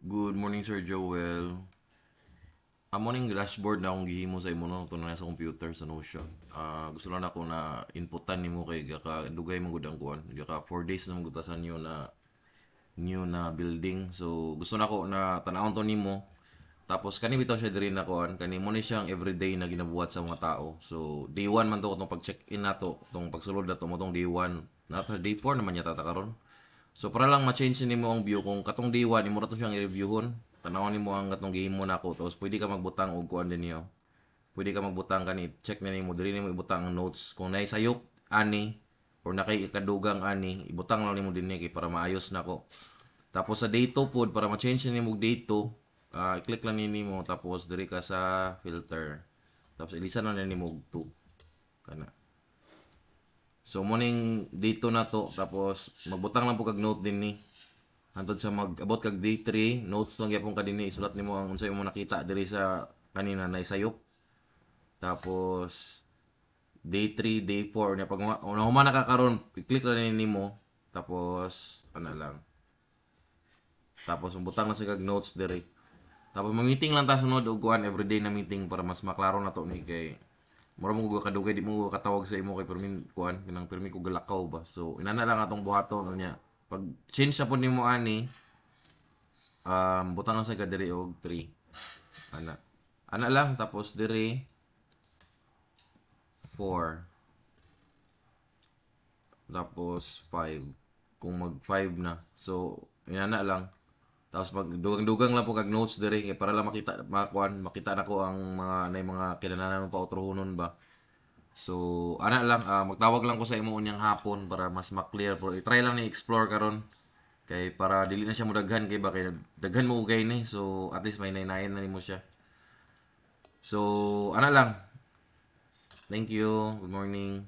Good morning, Sir Joel. Amo ning dashboard na akong gihimo sa imo no tunay sa computer sa Notion. Gusto lang ako na inputan nimo kay gaka dugay mo gud ang kuan. Gaka 4 days na magutasan new na building. So gusto na ko na tan-awon to nimo. Tapos kani bitaw siya diri na kuan, kani mo ni siyang everyday na ginabuhat sa mga tao. So day 1 man to tong pag-check-in nato, tong pagsulod nato mo tong day 1. Nata day 4 naman yata ta karon. So para lang ma-change nimo ang view kung katong day 1 imo ra to siyang i-reviewon. Tanawon nimo ang katong game mo nako tapos pwede ka magbutang og kuan din niyo. Pwede ka magbutang kani check na nimo diri nimo ibutang ang notes kung naay sayop ani or nakay ikadugang ani ibutang lang nimo dinhi kay para maayos nako. Tapos sa day 2 pod para ma-change nimo og day 2, i-click lang nimo tapos diri ka sa filter. Tapos ilisan na nimo og 2 kana. So morning dito na to tapos magbutang lang po kag note din ni. Hantod sa mag-abot kag day 3, notes lang gyapon ka dinhi isulat nimo ang unsay mo nakita diri sa kanina na isayop. Tapos day 3, day 4 nya pag human na ka karon, i-click lang nimo tapos ano lang. Tapos butang na sa kag notes diri. Tapos mag-meeting lang ta sunod og kuan everyday na meeting para mas maklaro na to ni kay mura mo kadugay di mo katawag sa imo kay permin kuan kinang permi ko galakaw ba. So inana lang atong buhaton niya. Pag change sa pud nimo ani butang lang sa diri og 3. Ana. Ana lang tapos diri 4 tapos 5 kung mag 5 na. So inana lang. Tapos pag dugang-dugang lang po kag notes diri kay para lang makita makuan makita nako ang mga kinahanglan pa utrohonon ba. So, ana lang, magtawag lang ko sa imo unyang hapon para mas ma-clear. Pero i-try lang ni explore karon kay para dili na siya mudaghan kay ba kay daghan mo ugay ni. So, at least may nainayan na nimo siya. So, ana lang. Thank you. Good morning.